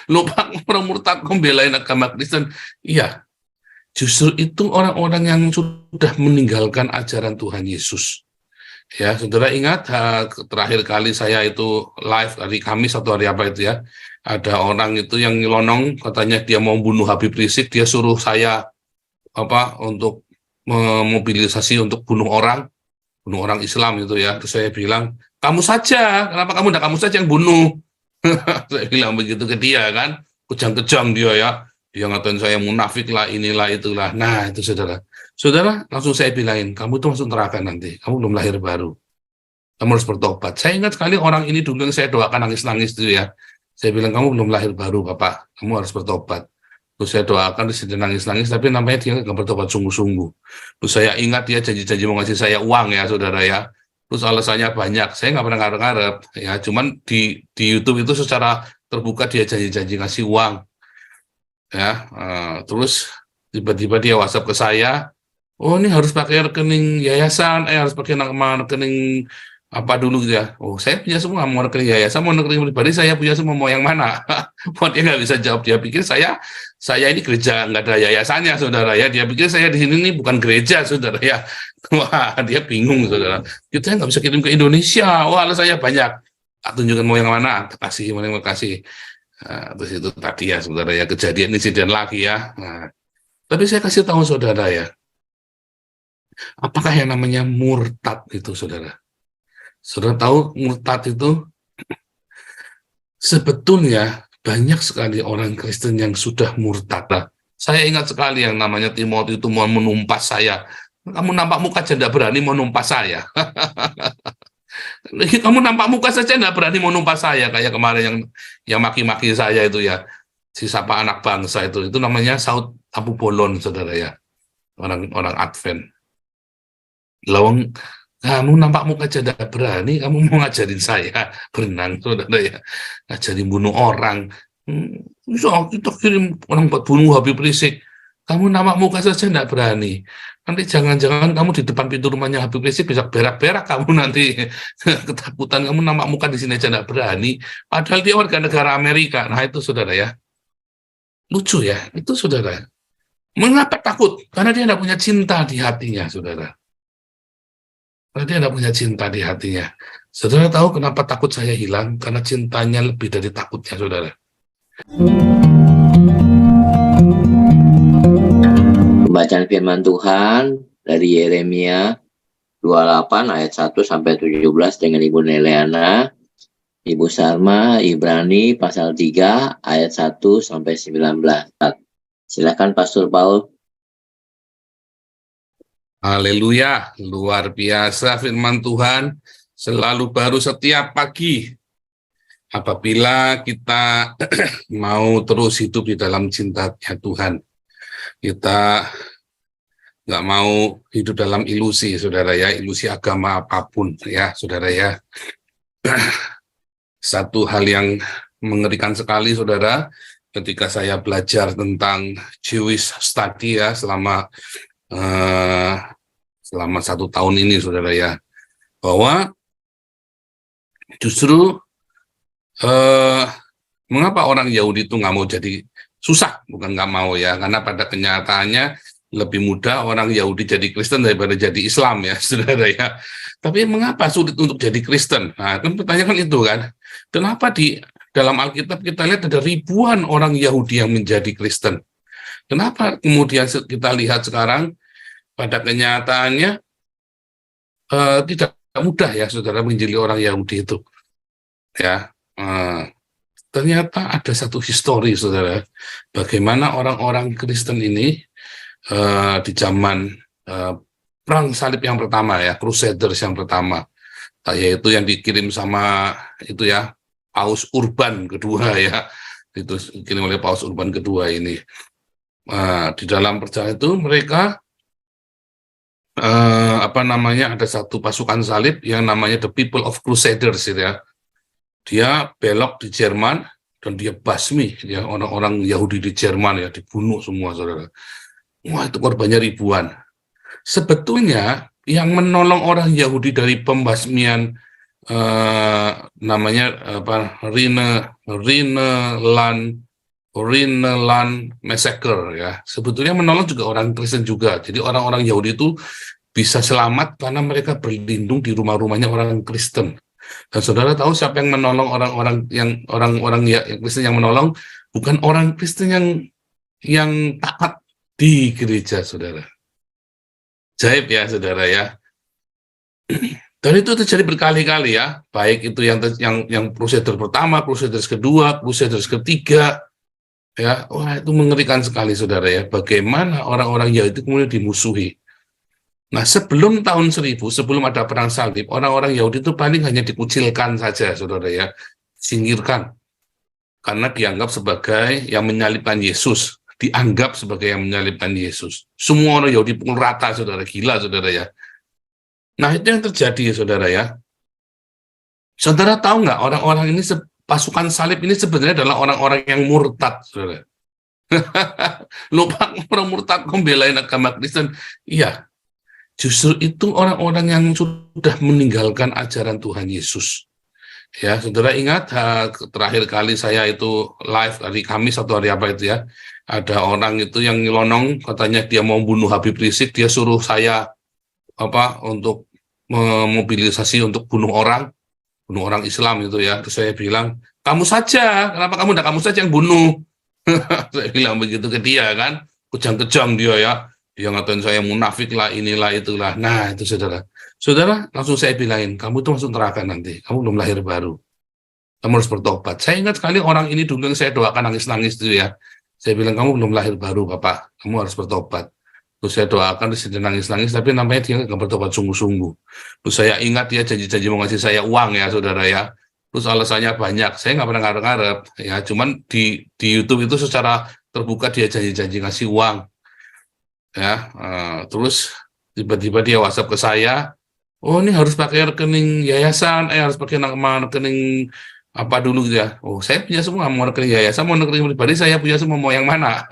Lupa orang murtad membelain agama Kristen. Iya, justru itu orang-orang yang sudah meninggalkan ajaran Tuhan Yesus. Ya, saudara ingat terakhir kali saya itu live hari Kamis atau hari apa itu ya, ada orang itu yang nyelonong katanya dia mau bunuh Habib Rizik, dia suruh saya apa untuk memobilisasi untuk bunuh orang Islam itu ya. Terus saya bilang, kamu saja, kenapa kamu saja yang bunuh? Saya bilang begitu ke dia kan, kejam-kejam dia ya. Dia ngatain saya munafik lah, inilah itulah. Nah itu saudara. Saudara langsung saya bilangin, kamu tuh masuk neraka nanti. Kamu belum lahir baru. Kamu harus bertobat. Saya ingat sekali orang ini dulu yang saya doakan nangis-nangis itu ya. Saya bilang, kamu belum lahir baru Bapak. Kamu harus bertobat. Terus saya doakan, dia nangis-nangis, tapi namanya dia nggak bertobat sungguh-sungguh. Terus saya ingat dia janji-janji mau ngasih saya uang ya saudara ya. Terus alasannya banyak, saya nggak pernah ngarep-ngarep ya. Cuman di YouTube itu secara terbuka dia janji-janji ngasih uang ya. Terus tiba-tiba dia WhatsApp ke saya, oh ini harus pakai rekening yayasan, harus pakai nama rekening apa dulu gitu ya. Oh saya punya semua, mau rekening yayasan, mau rekening pribadi, saya punya semua, mau yang mana? Buat dia nggak bisa jawab, dia pikir saya ini gereja, nggak ada yayasannya saudara ya. Dia pikir saya di sini ini bukan gereja saudara ya. Wah dia bingung saudara. Kita nggak bisa kirim ke Indonesia. Wah alasannya banyak. Tak tunjukkan mau yang mana, kasih, mau yang kasih. Terus itu tadi ya saudara ya, kejadian insiden lagi ya. Tapi saya kasih tahu saudara ya, apakah yang namanya murtad itu saudara? Saudara tahu murtad itu sebetulnya banyak sekali orang Kristen yang sudah murtad. Saya ingat sekali yang namanya Timothy itu mau menumpas saya. Kamu nampak muka aja tidak berani mau numpas saya. Kamu nampak muka saja tidak berani mau numpas saya. Kayak kemarin yang maki-maki saya itu ya. Si siapa anak bangsa itu namanya Saud Abu Bolon saudara ya. Orang Advent. Lawang kamu nampak muka aja tidak berani, kamu mau ngajarin saya berenang, saudara ya, ngajarin bunuh orang. Bisa kita kirim orang buat bunuh Habib Rizik. Kamu nampak muka saja tidak berani. Nanti jangan-jangan kamu di depan pintu rumahnya Habib Rizik bisa berak-berak kamu nanti. Ketakutan kamu nampak muka di sini aja tidak berani. Padahal dia warga negara Amerika. Nah itu saudara ya. Lucu ya, itu saudara. Mengapa takut? Karena dia tidak punya cinta di hatinya, saudara. Karena dia tidak punya cinta di hatinya. Saudara tahu kenapa takut saya hilang? Karena cintanya lebih dari takutnya, saudara. Pembacaan firman Tuhan dari Yeremia 28 ayat 1 sampai 17 dengan Ibu Neleana, Ibu Sarma, Ibrani pasal 3 ayat 1 sampai 19. Silakan Pastor Paul. Haleluya, luar biasa firman Tuhan, selalu baru setiap pagi. Apabila kita mau terus hidup di dalam cintanya Tuhan, kita nggak mau hidup dalam ilusi, saudara ya, ilusi agama apapun ya, saudara ya. Satu hal yang mengerikan sekali, saudara, ketika saya belajar tentang Jewish study ya, selama 1 tahun ini, saudara ya, bahwa justru mengapa orang Yahudi itu nggak mau jadi susah, bukan nggak mau ya, karena pada kenyataannya lebih mudah orang Yahudi jadi Kristen daripada jadi Islam ya, saudara ya. Tapi mengapa sulit untuk jadi Kristen? Nah, kan pertanyaan itu kan, kenapa di dalam Alkitab kita lihat ada ribuan orang Yahudi yang menjadi Kristen? Kenapa kemudian kita lihat sekarang pada kenyataannya tidak mudah ya saudara menjadi orang Yahudi itu ya. Ternyata ada satu histori saudara, bagaimana orang-orang Kristen ini di zaman perang salib yang pertama ya, Crusaders yang pertama, yaitu yang dikirim sama itu ya Paus Urban kedua ya, itu dikirim oleh Paus Urban kedua ini. Di dalam perjalanan itu mereka ada satu pasukan salib yang namanya The People of Crusaders gitu ya. Dia belok di Jerman dan dia basmi ya orang-orang Yahudi di Jerman ya, dibunuh semua saudara. Wah itu korbannya ribuan. Sebetulnya yang menolong orang Yahudi dari pembasmian namanya apa, Rinelan Massacre ya. Sebetulnya menolong juga orang Kristen juga. Jadi orang-orang Yahudi itu bisa selamat karena mereka berlindung di rumah-rumahnya orang Kristen. Dan saudara tahu siapa yang menolong orang-orang yang Kristen yang menolong? Bukan orang Kristen yang taat di gereja, saudara. Jaib ya, saudara ya. Dan itu terjadi berkali-kali ya, baik itu yang Crusader pertama, Crusader kedua, Crusader ketiga, ya, wah itu mengerikan sekali, saudara ya. Bagaimana orang-orang Yahudi kemudian dimusuhi. Nah, sebelum tahun 1000, sebelum ada perang salib, orang-orang Yahudi itu paling hanya dikucilkan saja, saudara ya, singkirkan, karena dianggap sebagai yang menyalibkan Yesus, dianggap sebagai yang menyalibkan Yesus. Semua orang Yahudi pukul rata, saudara, gila, saudara ya. Nah, itu yang terjadi, saudara ya. Saudara tahu nggak, orang-orang ini, pasukan salib ini sebenarnya adalah orang-orang yang murtad, saudara. Lupa orang murtad membelain agama Kristen. Iya, justru itu orang-orang yang sudah meninggalkan ajaran Tuhan Yesus. Ya, saudara ingat terakhir kali saya itu live hari Kamis atau hari apa itu ya, ada orang itu yang nyelonong, katanya dia mau bunuh Habib Rizik, dia suruh saya untuk memobilisasi untuk bunuh orang Islam itu ya. Terus saya bilang, kamu saja, kenapa kamu saja yang bunuh? Saya bilang begitu ke dia kan, kejang-kejang dia ya, dia ngatain saya munafik lah, inilah itulah. Nah itu saudara langsung saya bilangin, kamu tuh langsung neraka nanti, kamu belum lahir baru, kamu harus bertobat. Saya ingat sekali orang ini dulu yang saya doakan nangis-nangis itu ya, saya bilang kamu belum lahir baru Bapak, kamu harus bertobat. Terus saya doakan, terus dia nangis-nangis, tapi namanya dia nggak bertobat sungguh-sungguh. Terus saya ingat dia janji-janji mau ngasih saya uang ya, saudara ya. Terus alasannya banyak, saya nggak pernah ngarep-ngarep ya. Cuman di YouTube itu secara terbuka dia janji-janji ngasih uang ya. Terus tiba-tiba dia WhatsApp ke saya, oh ini harus pakai rekening yayasan, harus pakai nama rekening apa dulu gitu ya. Oh saya punya semua, mau rekening yayasan, mau rekening pribadi, saya punya semua, mau yang mana?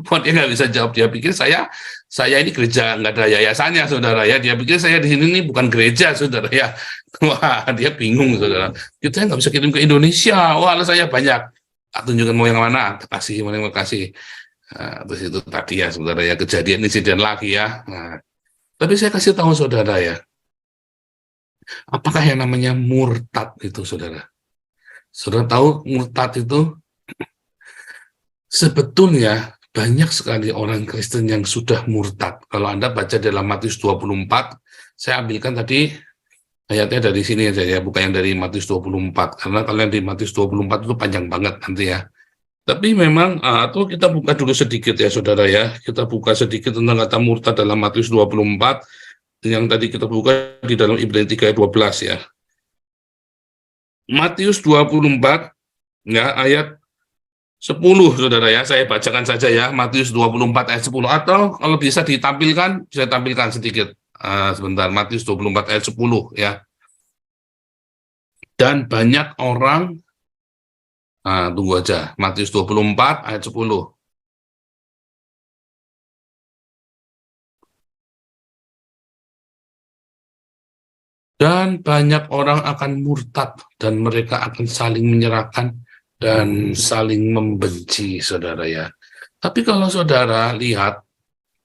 Buat dia nggak bisa jawab, dia pikir saya ini gereja, nggak ada yayasannya, saudara ya. Dia pikir saya di sini ini bukan gereja, saudara ya. Wah, dia bingung, saudara. Kita nggak bisa kirim ke Indonesia. Wah, alasannya banyak. Tunjukkan mau yang mana, kasih, mau yang kasih. Nah, terus itu tadi ya, saudara ya, kejadian insiden lagi ya. Nah, tapi saya kasih tahu saudara ya, apakah yang namanya murtad itu, saudara? Saudara tahu murtad itu sebetulnya banyak sekali orang Kristen yang sudah murtad. Kalau Anda baca dalam Matius 24, saya ambilkan tadi ayatnya dari sini aja ya, bukan yang dari Matius 24. Karena kalian di Matius 24 itu panjang banget nanti ya. Tapi memang, atau kita buka dulu sedikit ya saudara ya. Kita buka sedikit tentang kata murtad dalam Matius 24. Yang tadi kita buka di dalam Ibrani 3 ayat 12 ya. Matius 24 ya, ayat 10 saudara ya, saya bacakan saja ya, Matius 24 ayat 10, atau kalau bisa ditampilkan, saya tampilkan sedikit sebentar, Matius 24 ayat 10 ya. Dan banyak orang, tunggu aja, Matius 24 ayat 10. Dan banyak orang akan murtad, dan mereka akan saling menyerahkan dan saling membenci, saudara ya. Tapi kalau saudara lihat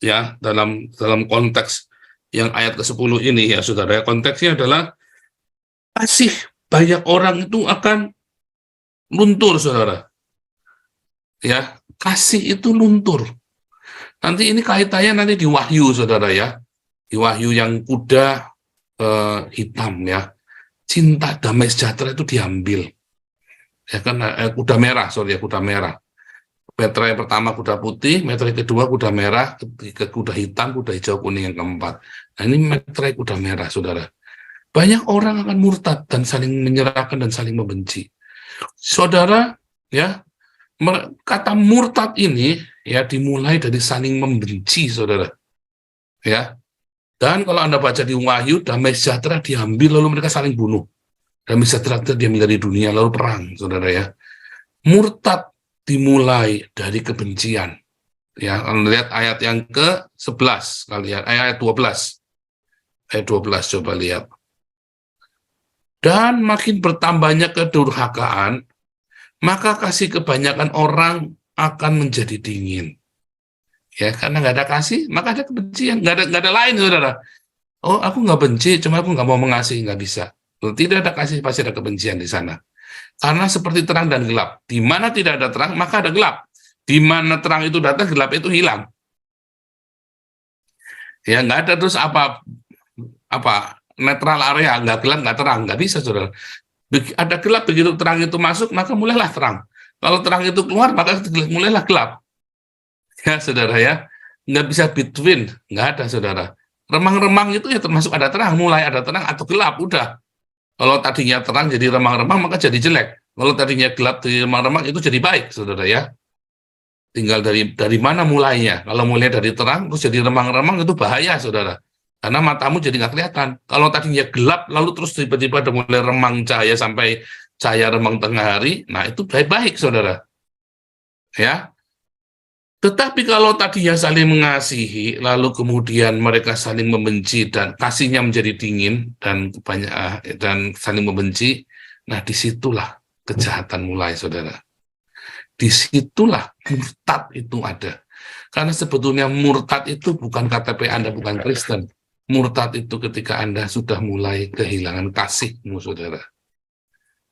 ya, dalam konteks yang ayat ke-10 ini ya saudara, konteksnya adalah kasih banyak orang itu akan luntur, saudara. Ya, kasih itu luntur. Nanti ini kaitannya nanti di Wahyu, saudara ya. Di Wahyu yang kuda hitam ya. Cinta damai sejahtera itu diambil. Ya kan, kuda merah, kuda merah. Metra yang pertama kuda putih, metra yang kedua kuda merah, ketiga kuda hitam, kuda hijau, kuning yang keempat. Nah ini metra kuda merah, saudara. Banyak orang akan murtad dan saling menyerahkan dan saling membenci. Saudara, ya, kata murtad ini ya dimulai dari saling membenci, saudara. Ya. Dan kalau Anda baca di Wahyu, damai sejahtera diambil lalu mereka saling bunuh. Damai sejahtera diambil dari dunia lalu perang, saudara ya. Murtad dimulai dari kebencian. Ya, kalau lihat ayat yang ke-11 kalian, ayat 12. Ayat 12 coba lihat. dan makin bertambahnya kedurhakaan, maka kasih kebanyakan orang akan menjadi dingin. Ya, karena nggak ada kasih, maka ada kebencian. Nggak ada lain, saudara. Oh, aku nggak benci, cuma aku nggak mau mengasihi, nggak bisa. Tidak ada kasih, pasti ada kebencian di sana. Karena seperti terang dan gelap. Di mana tidak ada terang, maka ada gelap. Di mana terang itu datang, gelap itu hilang. Ya, nggak ada terus apa netral area, nggak gelap, nggak terang, nggak bisa, saudara. Ada gelap, begitu terang itu masuk, maka mulailah terang. Kalau terang itu keluar, maka mulailah gelap. Ya, saudara ya. Nggak bisa between, nggak ada, saudara. Remang-remang itu ya termasuk ada terang, mulai ada terang atau gelap, udah. Kalau tadinya terang jadi remang-remang, maka jadi jelek. Kalau tadinya gelap jadi remang-remang, itu jadi baik, saudara ya. Tinggal dari mana mulainya. Kalau mulai dari terang, terus jadi remang-remang, itu bahaya, saudara. Karena matamu jadi nggak kelihatan. Kalau tadinya gelap, lalu terus tiba-tiba ada mulai remang cahaya sampai cahaya remang tengah hari, nah itu baik-baik, saudara. Ya. Tetapi kalau tadinya saling mengasihi, lalu kemudian mereka saling membenci dan kasihnya menjadi dingin dan saling membenci, nah disitulah kejahatan mulai, saudara. Disitulah murtad itu ada. Karena sebetulnya murtad itu bukan KTP Anda bukan Kristen. Murtad itu ketika Anda sudah mulai kehilangan kasihmu, saudara.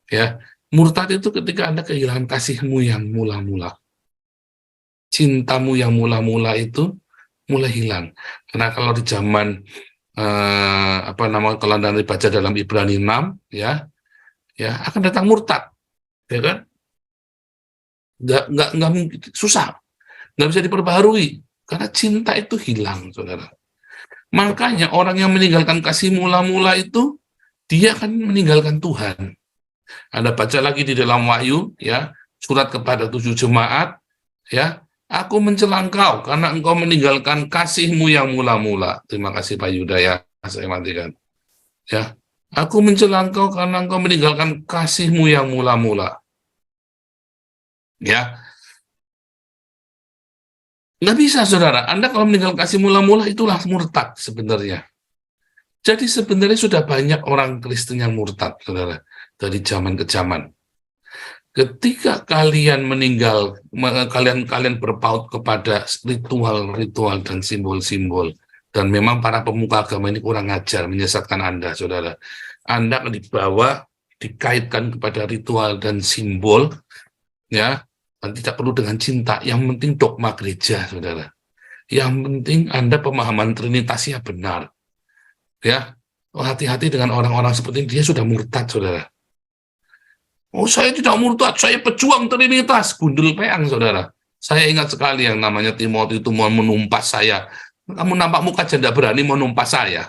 Ya, murtad itu ketika Anda kehilangan kasihmu yang mula-mula. Cintamu yang mula-mula itu mulai hilang. Karena kalau di zaman kalau Anda baca dalam Ibrani 6, ya akan datang murtad, ya kan? Nggak mungkin, susah, nggak bisa diperbaharui karena cinta itu hilang, saudara. Makanya orang yang meninggalkan kasih mula-mula itu dia akan meninggalkan Tuhan. Anda baca lagi di dalam Wahyu, ya, surat kepada 7 jemaat, ya, aku mencela engkau karena engkau meninggalkan kasihmu yang mula-mula. Terima kasih Pak Yuda, ya, saya matikan. Ya, aku mencela engkau karena engkau meninggalkan kasihmu yang mula-mula. Ya, nggak bisa, saudara. Anda kalau meninggalkan kasih mula-mula, itulah murtad sebenarnya. Jadi sebenarnya sudah banyak orang Kristen yang murtad, saudara, dari zaman ke zaman. Ketika kalian meninggal, kalian berpaut kepada ritual-ritual dan simbol-simbol, dan memang para pemuka agama ini kurang ajar, menyesatkan Anda, saudara. Anda akan dibawa, dikaitkan kepada ritual dan simbol, ya, dan tidak perlu dengan cinta. Yang penting dogma gereja, saudara. Yang penting Anda pemahaman Trinitasnya benar. Ya, hati-hati dengan orang-orang seperti ini, dia sudah murtad, saudara. Oh, saya tidak murtad, saya pejuang Trinitas, gundul peang, saudara. Saya ingat sekali yang namanya Timothy itu mau menumpas saya. Kamu nampak muka saja tidak berani menumpas saya.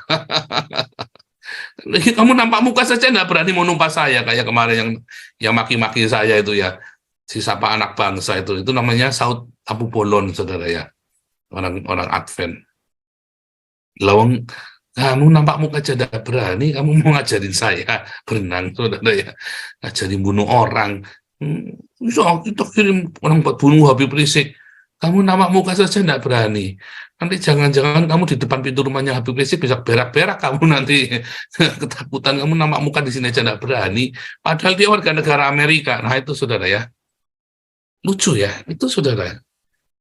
Kamu nampak muka saja tidak berani menumpas saya, kayak kemarin yang maki-maki saya itu, ya. Si siapa anak bangsa itu namanya Saud Abu Bolon, saudara, ya. Orang Advent. Lawang, kamu nampak muka tidak berani, kamu mau ngajarin saya berenang, saudara, ya. Ngajarin bunuh orang. Bisa kita kirim orang buat bunuh Habib Rizik. Kamu nampak muka saja tidak berani. Nanti jangan-jangan kamu di depan pintu rumahnya Habib Rizik bisa berak-berak kamu nanti. Ketakutan kamu nampak muka di sini aja tidak berani. Padahal dia warga negara Amerika. Nah itu, saudara, ya. Lucu, ya. Itu, saudara.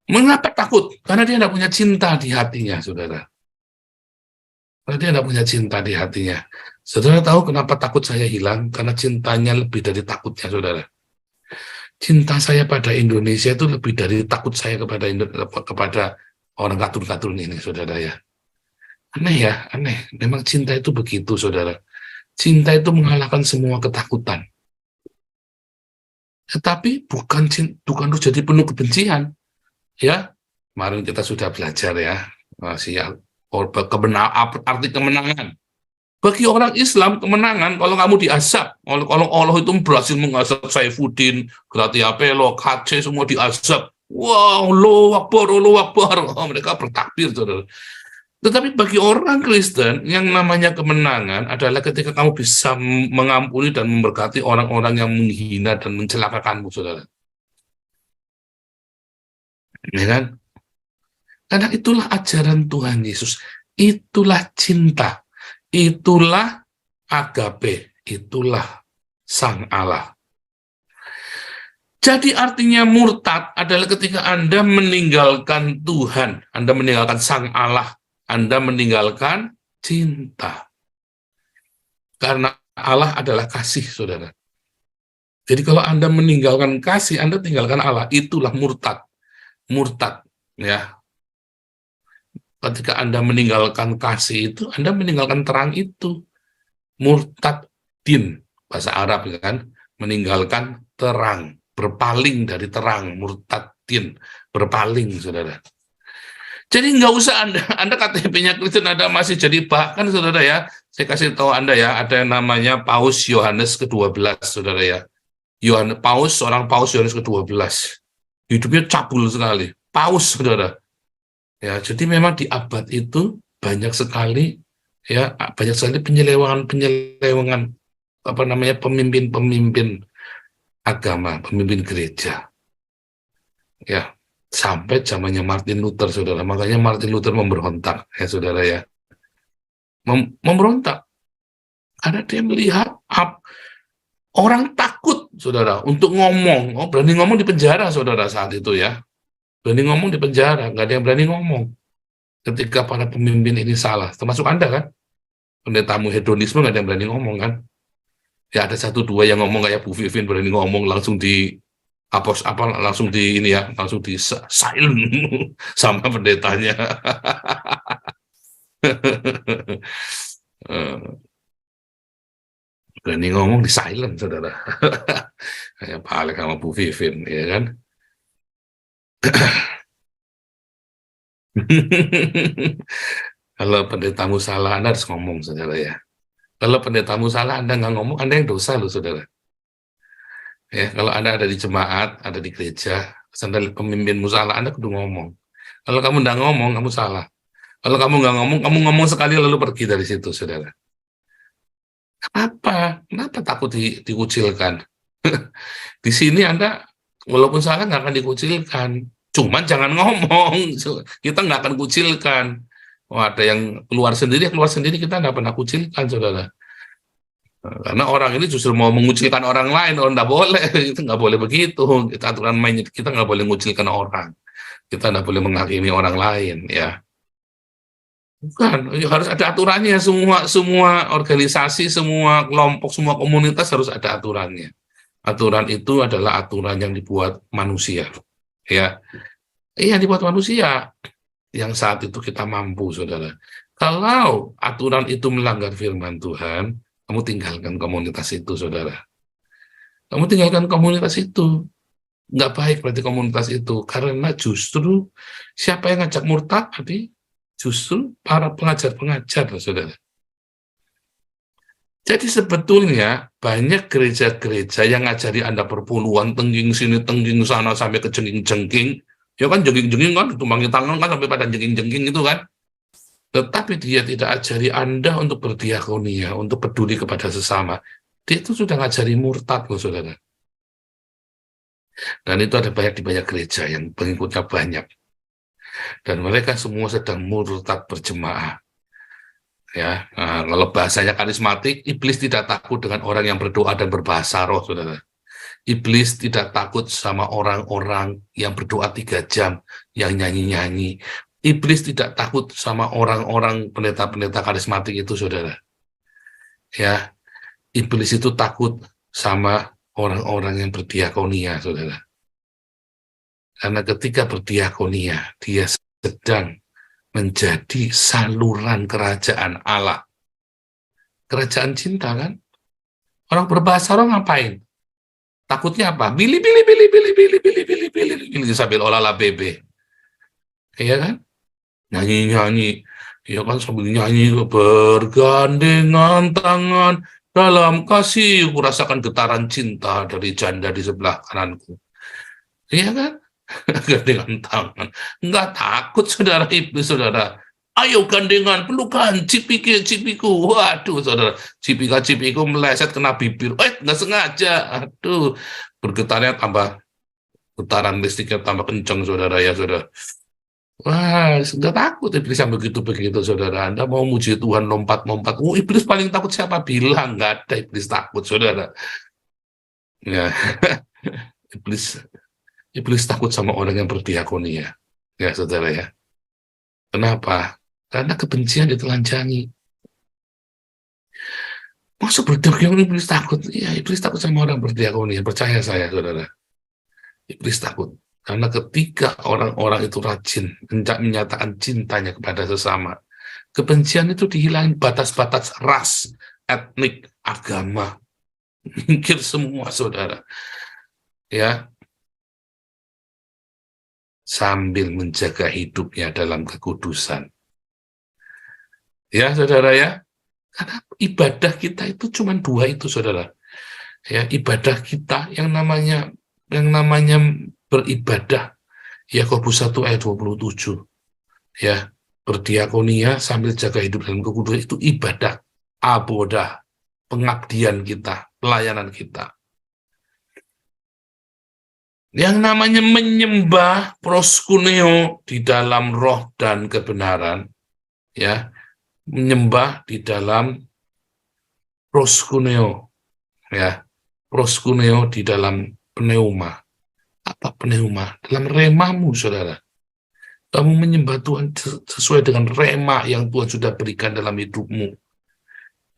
Mengapa takut? Karena dia tidak punya cinta di hatinya, saudara. Karena dia tidak punya cinta di hatinya. Saudara tahu kenapa takut saya hilang? Karena cintanya lebih dari takutnya, saudara. Cinta saya pada Indonesia itu lebih dari takut saya kepada orang katun-katun ini, saudara, ya. Aneh, ya, aneh. Memang cinta itu begitu, saudara. Cinta itu mengalahkan semua ketakutan. Tetapi bukan untuk jadi penuh kebencian. Ya, kemarin kita sudah belajar, ya, arti kemenangan. Bagi orang Islam, kemenangan kalau kamu diazab. Kalau Allah itu berhasil mengazab Saifuddin, Gratia Pelo, KC, semua diazab. Wow, Allahu Akbar, Allahu Akbar. Oh, mereka bertakbir, saudara. Tetapi bagi orang Kristen, yang namanya kemenangan adalah ketika kamu bisa mengampuni dan memberkati orang-orang yang menghina dan mencelakakanmu, saudara. Ya kan? Karena itulah ajaran Tuhan Yesus. Itulah cinta. Itulah agape. itulah sang Allah. Jadi artinya murtad adalah ketika Anda meninggalkan Tuhan, Anda meninggalkan sang Allah, Anda meninggalkan cinta. Karena Allah adalah kasih, saudara. Jadi kalau Anda meninggalkan kasih, Anda tinggalkan Allah, itulah murtad. Murtad, ya. Ketika Anda meninggalkan kasih itu, Anda meninggalkan terang itu. Murtad din, bahasa Arab kan, meninggalkan terang, berpaling dari terang, murtad din, berpaling, saudara. Jadi nggak usah Anda KTP-nya Kristen Anda masih jadi bahkan, saudara ya, saya kasih tahu Anda ya, ada yang namanya Paus Yohanes ke-12, saudara ya. Seorang Paus Yohanes ke-12. Hidupnya cabul sekali. Paus, saudara. Ya, jadi memang di abad itu banyak sekali penyelewangan pemimpin-pemimpin agama, pemimpin gereja. Ya, sampai zamannya Martin Luther, saudara. Makanya Martin Luther memberontak, ya saudara ya. Memberontak karena dia melihat orang takut, saudara, untuk ngomong. Berani ngomong di penjara, saudara, saat itu ya. Berani ngomong di penjara, nggak ada yang berani ngomong. Ketika para pemimpin ini salah, termasuk Anda kan, pendetamu hedonisme nggak ada yang berani ngomong kan. Ya ada satu dua yang ngomong kayak Bu Vivin berani ngomong langsung langsung di ini ya, langsung di silent sama pendetanya. Berani ngomong di silent, saudara. Kayak Pak Alek sama Bu Vivin, ya kan? Kalau pendetamu salah, Anda harus ngomong, saudara ya. Kalau pendetamu salah, Anda nggak ngomong, Anda yang dosa loh, saudara. Ya, kalau Anda ada di jemaat, ada di gereja, Anda pemimpinmu salah, Anda kudu ngomong. Kalau kamu nggak ngomong, kamu salah. Kalau kamu nggak ngomong, kamu ngomong sekali lalu pergi dari situ, saudara. Kenapa takut dikucilkan? Di sini Anda, walaupun salah nggak akan dikucilkan. Cuman jangan ngomong, kita nggak akan kucilkan. Ada yang keluar sendiri, kita nggak pernah kucilkan, saudara. Karena orang ini justru mau mengucilkan orang lain, nggak boleh, itu nggak boleh begitu. Kita aturan main kita nggak boleh mengucilkan orang, kita nggak boleh menghakimi orang lain, ya. Bukan, harus ada aturannya. Semua organisasi, semua kelompok, semua komunitas harus ada aturannya. Aturan itu adalah aturan yang dibuat manusia, ya. Iya, dibuat manusia. Yang saat itu kita mampu, saudara. Kalau aturan itu melanggar firman Tuhan, kamu tinggalkan komunitas itu, saudara. Kamu tinggalkan komunitas itu. Nggak baik berarti komunitas itu. Karena justru siapa yang ngajak murtad tadi? Justru para pengajar-pengajar, saudara. Jadi sebetulnya banyak gereja-gereja yang ngajari Anda perpuluhan, tengging sini, tengging sana, sampai ke jengking-jengking. Ya kan jengking-jengking kan, ditumpangi tangan kan, sampai pada jengking-jengking itu kan. Tetapi dia tidak ajari Anda untuk berdiakonia, untuk peduli kepada sesama. Dia itu sudah ngajari murtad loh, saudara. Dan itu ada di banyak gereja yang pengikutnya banyak. Dan mereka semua sedang murtad berjemaah. Ya, kalau bahasanya karismatik, iblis tidak takut dengan orang yang berdoa dan berbahasa roh, saudara. Iblis tidak takut sama orang-orang yang berdoa 3 jam, yang nyanyi-nyanyi. Iblis tidak takut sama orang-orang pendeta-pendeta karismatik itu, saudara. Ya, iblis itu takut sama orang-orang yang berdiakonia, saudara. Karena ketika berdiakonia, dia sedang menjadi saluran kerajaan Allah. Kerajaan cinta kan? Orang berbahasa roh ngapain? Takutnya apa? Bili sambil olah bebe. Iya kan? Nyanyi-nyanyi. Iya kan, sambil nyanyi, bergandengan tangan dalam kasih, ku rasakan getaran cinta dari janda di sebelah kananku. Iya kan? Gandengan tangan. Nggak takut, saudara, iblis, saudara. Ayo gandengan, pelukan, cipiku. Waduh, saudara, cipiku meleset kena bibir. Nggak sengaja. Aduh, bergetarnya tambah, getaran listriknya tambah kencang, saudara ya, saudara. Wah, sudah takut iblis yang begitu-begitu, saudara. Anda mau muji Tuhan, lompat-lompat. Iblis paling takut siapa? Bilang, nggak ada iblis takut, saudara. Ya, iblis iblis takut sama orang yang berdiakonia. Ya, saudara ya. Kenapa? Karena kebencian ditelanjangi. Masa berdiakonia iblis takut? Ya, iblis takut sama orang berdiakonia. Percaya saya, saudara. Iblis takut. Karena ketika orang-orang itu rajin menyatakan cintanya kepada sesama, kebencian itu dihilangin, batas-batas ras, etnik, agama, minggir semua, saudara. Ya, sambil menjaga hidupnya dalam kekudusan. Ya, saudara ya. Karena ibadah kita itu cuma dua itu, saudara. Ya, ibadah kita yang namanya beribadah. Yakobus 1 ayat 27. Ya, berdiakonia sambil jaga hidup dalam kekudusan itu ibadah, abodah, pengabdian kita, pelayanan kita. Yang namanya menyembah proskuneo di dalam roh dan kebenaran, ya, menyembah di dalam proskuneo, ya, proskuneo di dalam pneuma. Apa pneuma? Dalam remamu, saudara. Kamu menyembah Tuhan sesuai dengan rema yang Tuhan sudah berikan dalam hidupmu.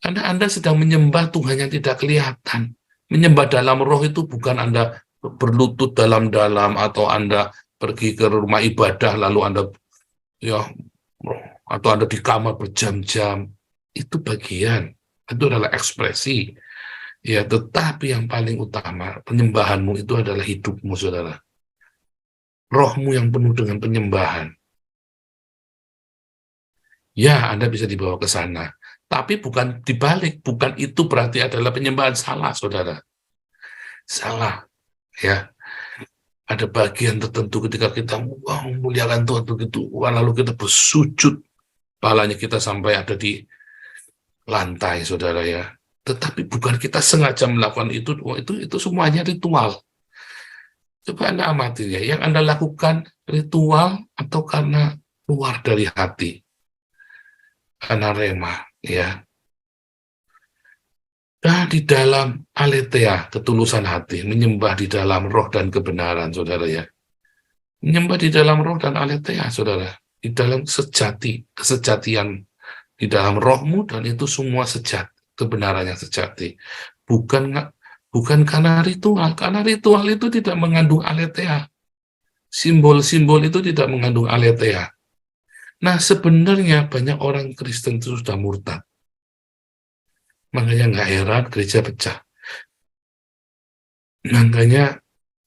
Karena Anda sedang menyembah Tuhan yang tidak kelihatan. Menyembah dalam roh itu bukan Anda berlutut dalam-dalam atau Anda pergi ke rumah ibadah lalu Anda ya atau Anda di kamar berjam-jam. Itu bagian, itu adalah ekspresi. Ya, tetapi yang paling utama penyembahanmu itu adalah hidupmu, saudara. Rohmu yang penuh dengan penyembahan. Ya, Anda bisa dibawa ke sana. Tapi bukan dibalik, bukan itu berarti adalah penyembahan salah, saudara. Salah, ya. Ada bagian tertentu ketika kita memuliakan Tuhan begitu, lalu kita bersujud, palanya kita sampai ada di lantai, saudara ya. Tetapi bukan kita sengaja melakukan itu semuanya ritual. Coba Anda amati ya, yang Anda lakukan ritual atau karena keluar dari hati, karena rema, ya. Nah, di dalam aletheia, ketulusan hati, menyembah di dalam roh dan kebenaran, saudara ya. Menyembah di dalam roh dan aletheia, saudara. Di dalam kesejatian, di dalam rohmu, dan itu semua sejati, kebenaran yang sejati. Bukan karena ritual itu tidak mengandung aletheia. Simbol-simbol itu tidak mengandung aletheia. Nah, sebenarnya banyak orang Kristen itu sudah murtad. Makanya nggak heran gereja pecah. Makanya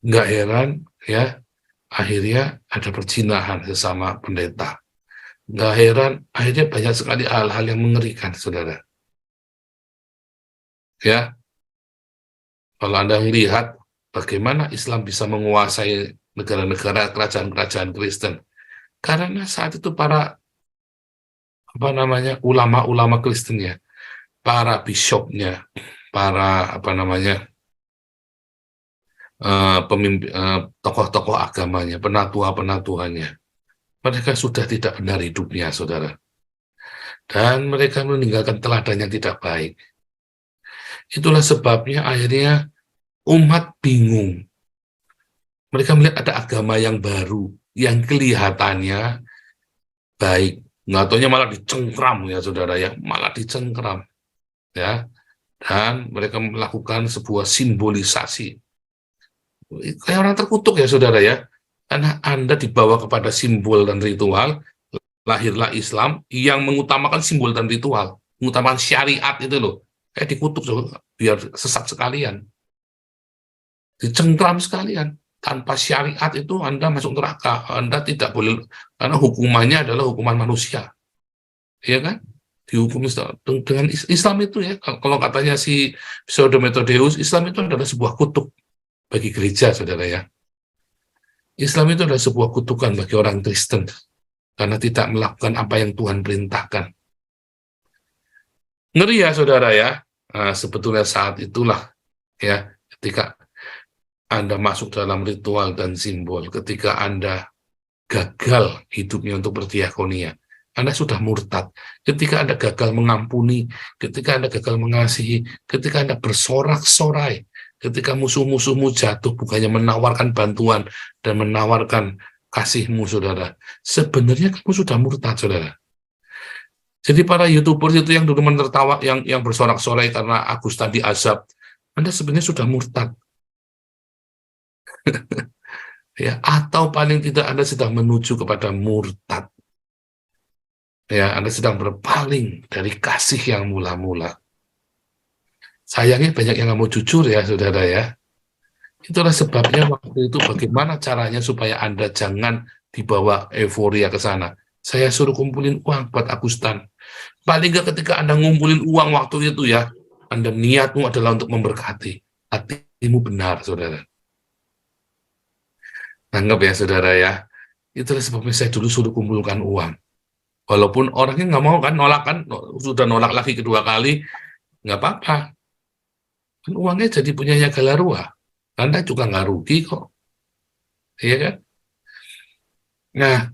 nggak heran ya, akhirnya ada perzinahan sesama pendeta. Nggak heran, akhirnya banyak sekali hal-hal yang mengerikan, saudara. Ya, kalau Anda melihat bagaimana Islam bisa menguasai negara-negara kerajaan-kerajaan Kristen, karena saat itu para ulama-ulama Kristen ya, para bishopnya, para pemimpin, tokoh-tokoh agamanya, penatua-penatuannya, mereka sudah tidak benar hidupnya, saudara, dan mereka meninggalkan teladan yang tidak baik. Itulah sebabnya akhirnya umat bingung. Mereka melihat ada agama yang baru, yang kelihatannya baik. Nggak taunya malah dicengkram ya, saudara ya, malah dicengkram. Ya, dan mereka melakukan sebuah simbolisasi. Kayak orang terkutuk ya, saudara ya. Karena Anda dibawa kepada simbol dan ritual, lahirlah Islam yang mengutamakan simbol dan ritual, mengutamakan syariat itu loh. Kayak dikutuk, biar sesat sekalian. Dicengkram sekalian. Tanpa syariat itu Anda masuk neraka. Anda tidak boleh, karena hukumannya adalah hukuman manusia. Iya kan? Dihukum dengan Islam itu ya. Kalau katanya si Pseudo-Methodeus, Islam itu adalah sebuah kutuk bagi gereja, saudara ya. Islam itu adalah sebuah kutukan bagi orang Kristen. Karena tidak melakukan apa yang Tuhan perintahkan. Ngeri ya, saudara ya. Nah, sebetulnya saat itulah ya, ketika Anda masuk dalam ritual dan simbol, ketika Anda gagal hidupnya untuk berdiakonia, Anda sudah murtad. Ketika Anda gagal mengampuni, ketika Anda gagal mengasihi, ketika Anda bersorak-sorai, ketika musuh-musuhmu jatuh, bukannya menawarkan bantuan dan menawarkan kasihmu, saudara, sebenarnya kamu sudah murtad, saudara. Jadi para YouTubers itu yang dulu menertawa, yang bersorak-sorai karena Agustan diazab, Anda sebenarnya sudah murtad. Ya, atau paling tidak Anda sedang menuju kepada murtad. Ya, Anda sedang berpaling dari kasih yang mula-mula. Sayangnya banyak yang nggak mau jujur ya, saudara ya. Itulah sebabnya waktu itu bagaimana caranya supaya Anda jangan dibawa euforia ke sana. Saya suruh kumpulin uang buat Agustan. Paling nggak ketika Anda ngumpulin uang waktu itu ya, Anda niatmu adalah untuk memberkati. Hatimu benar, saudara. Anggap ya, saudara ya. Itulah sebabnya saya dulu suruh kumpulkan uang. Walaupun orangnya nggak mau kan, nolak kan, sudah nolak lagi kedua kali, nggak apa-apa. Kan uangnya jadi punyanya Galarua. Anda juga nggak rugi kok. Iya kan? Nah,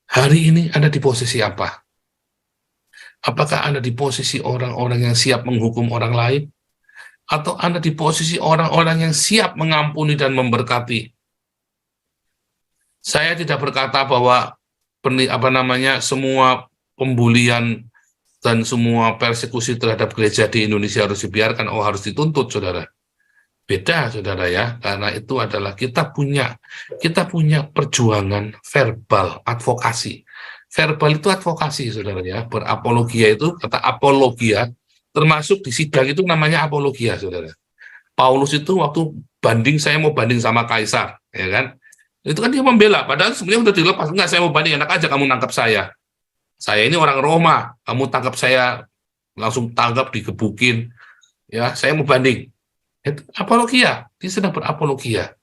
hari ini Anda di posisi apa? Apakah Anda di posisi orang-orang yang siap menghukum orang lain? Atau Anda di posisi orang-orang yang siap mengampuni dan memberkati? Saya tidak berkata bahwa semua pembulian dan semua persekusi terhadap gereja di Indonesia harus dibiarkan, harus dituntut, saudara. Beda, saudara ya, karena itu adalah kita punya perjuangan verbal, advokasi. Verbal itu advokasi, saudara ya. Berapologia itu, kata apologia, termasuk di sidang itu namanya apologia, saudara. Paulus itu waktu saya mau banding sama Kaisar, ya kan? Itu kan dia membela, padahal sebenarnya udah dilepas. Enggak, saya mau banding, enak aja kamu nangkap saya. Saya ini orang Roma, kamu tangkap saya, langsung tangkap, digebukin. Ya, saya mau banding. Itu apologia, dia sedang berapologia.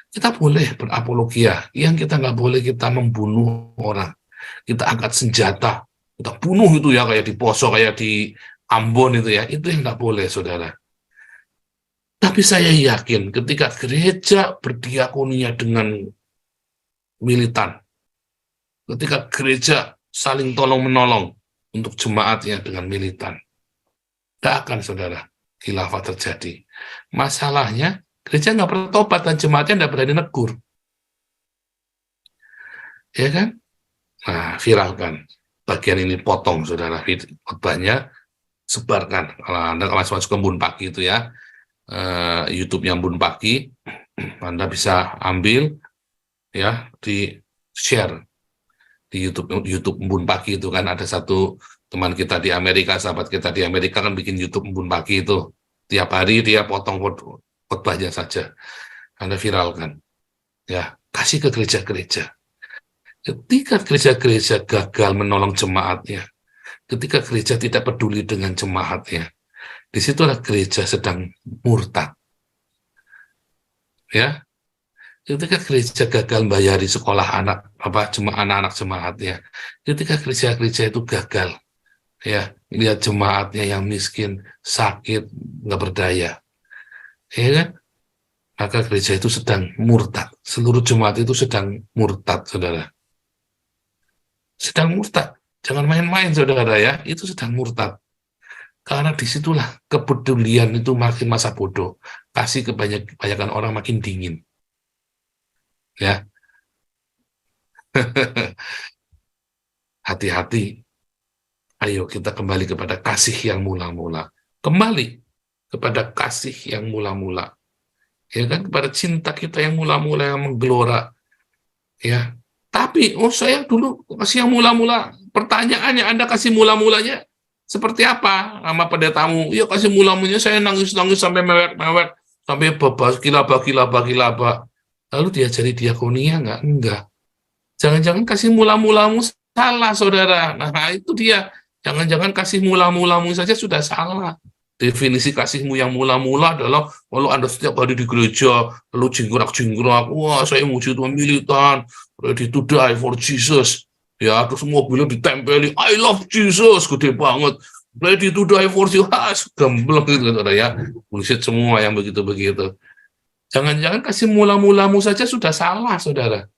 Kita boleh berapologia, yang kita nggak boleh kita membunuh orang. Kita angkat senjata, kita bunuh itu ya, kayak di Poso, kayak di Ambon itu ya, itu yang nggak boleh, saudara. Tapi saya yakin ketika gereja berdiakonia dengan militan, ketika gereja saling tolong-menolong untuk jemaatnya dengan militan, tidak akan, saudara, khilafah terjadi. Masalahnya, gereja nggak bertobat dan jemaatnya nggak berani negur. Ya kan? Nah, viralkan. Bagian ini potong, saudara, khotbahnya, sebarkan. Kalau Anda masuk ke Embun Pagi itu ya, YouTube-nya Embun Pagi, Anda bisa ambil ya, di share di YouTube Embun Pagi itu kan, ada satu teman kita di Amerika, sahabat kita di Amerika kan bikin YouTube Embun Pagi itu, tiap hari dia potong khotbahnya saja, Anda viralkan ya, kasih ke gereja-gereja. Ketika gereja-gereja gagal menolong jemaatnya, ketika gereja tidak peduli dengan jemaatnya, disitulah gereja sedang murtad. Ya, ketika gereja gagal bayari sekolah anak-anak jemaatnya, ketika gereja-gereja itu gagal, ya, lihat jemaatnya yang miskin, sakit, nggak berdaya, ya kan? Maka gereja itu sedang murtad. Seluruh jemaat itu sedang murtad, saudara. Sedang murtad. Jangan main-main, saudara ya. Itu sedang murtad. Karena disitulah kepedulian itu makin masa bodoh. Kasih kebanyakan orang makin dingin. Ya. Hati-hati. Ayo kita kembali kepada kasih yang mula-mula. Kembali kepada kasih yang mula-mula. Ya kan, kepada cinta kita yang mula-mula, yang menggelora. Ya. Tapi, saya dulu kasih yang mula-mula. Pertanyaannya, Anda kasih mula-mulanya seperti apa sama pendetamu? Ya kasih mula-mulanya saya nangis-nangis sampai mewek-mewek, sampai bebas, kilaba. Lalu diajari diakonia nggak? Enggak. Jangan-jangan kasih mula-mulamu salah, saudara. Nah, itu dia. Jangan-jangan kasih mula-mulamu saja sudah salah. Definisi kasihmu yang mula-mula adalah kalau Anda setiap hari di gereja, lalu jingkrak-jingkrak, wah saya muji Tuhan militan, ready to die for Jesus. Ya, terus mobilnya ditempeli, I love Jesus, gede banget. Ready to die for Jesus, gembleng gitu, saudara ya. Bullshit semua yang begitu-begitu. Jangan-jangan kasih mula-mulamu saja sudah salah, saudara.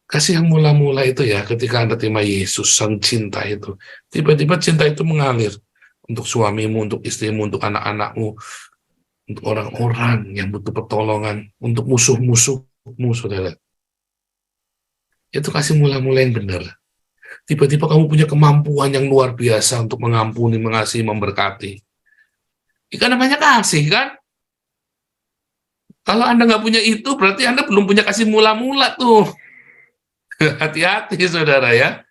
Kasih yang mula-mula itu ya, ketika Anda terima Yesus, sang cinta itu, tiba-tiba cinta itu mengalir untuk suamimu, untuk istrimu, untuk anak-anakmu, untuk orang-orang yang butuh pertolongan, untuk musuh-musuhmu, saudara. Itu kasih mula-mula yang benar. Tiba-tiba kamu punya kemampuan yang luar biasa untuk mengampuni, mengasihi, memberkati. Itu namanya kasih, kan? Kalau Anda nggak punya itu, berarti Anda belum punya kasih mula-mula tuh. Hati-hati, saudara ya.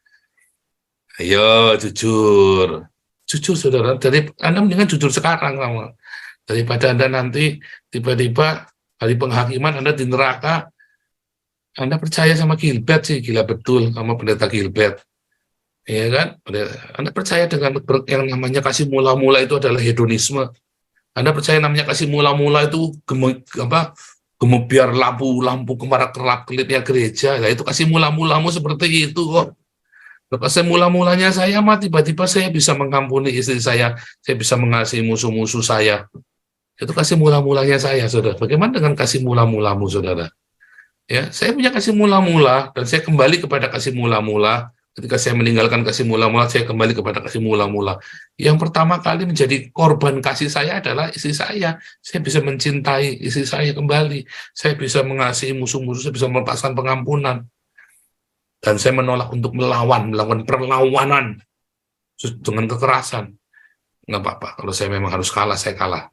Ayo, jujur. Jujur, saudara. Anda mendingan jujur sekarang, sama. Daripada Anda nanti tiba-tiba hari penghakiman Anda di neraka. Anda percaya sama Gilbert sih, gila betul sama pendeta Gilbert. Ya kan? Anda percaya dengan yang namanya kasih mula-mula itu adalah hedonisme. Anda percaya namanya kasih mula-mula itu gemebiar lampu kepada kerap-kelipnya gereja. Nah, itu kasih mula-mulamu seperti itu kok. Lepas saya mula-mulanya saya mah tiba-tiba saya bisa mengampuni istri saya bisa mengasihi musuh-musuh saya. Itu kasih mula-mulanya saya, saudara. Bagaimana dengan kasih mula-mulamu, saudara? Ya, saya punya kasih mula-mula dan saya kembali kepada kasih mula-mula. Ketika saya meninggalkan kasih mula-mula, saya kembali kepada kasih mula-mula. Yang pertama kali menjadi korban kasih saya adalah istri saya. Saya bisa mencintai istri saya kembali. Saya bisa mengasihi musuh-musuh, saya bisa melepaskan pengampunan. Dan saya menolak untuk melakukan perlawanan dengan kekerasan. Nggak apa-apa, kalau saya memang harus kalah, saya kalah.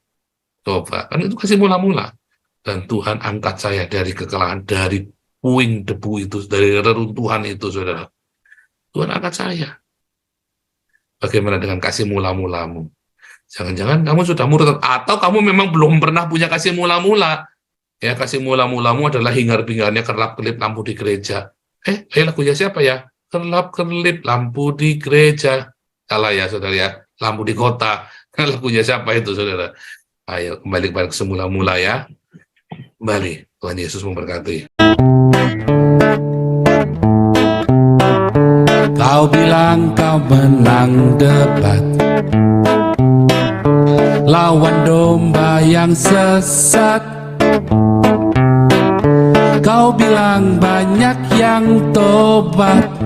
Coba, kan itu kasih mula-mula. Dan Tuhan angkat saya dari kekalahan, dari puing debu itu, dari reruntuhan itu, saudara. Tuhan angkat saya. Bagaimana dengan kasih mula-mulamu? Jangan-jangan kamu sudah murtad, atau kamu memang belum pernah punya kasih mula-mula. Ya, kasih mula-mulamu adalah hingar-bingarnya kerlap-kelip lampu di gereja. Lagunya siapa ya? Kerlap-kelip lampu di gereja. Salah ya, saudara ya. Lampu di kota. Lagunya siapa itu, saudara? Ayo, kembali kepada semula-mula ya. Kembali. Tuhan Yesus memberkati. Kau bilang kau menang debat lawan domba yang sesat. Kau bilang banyak yang tobat.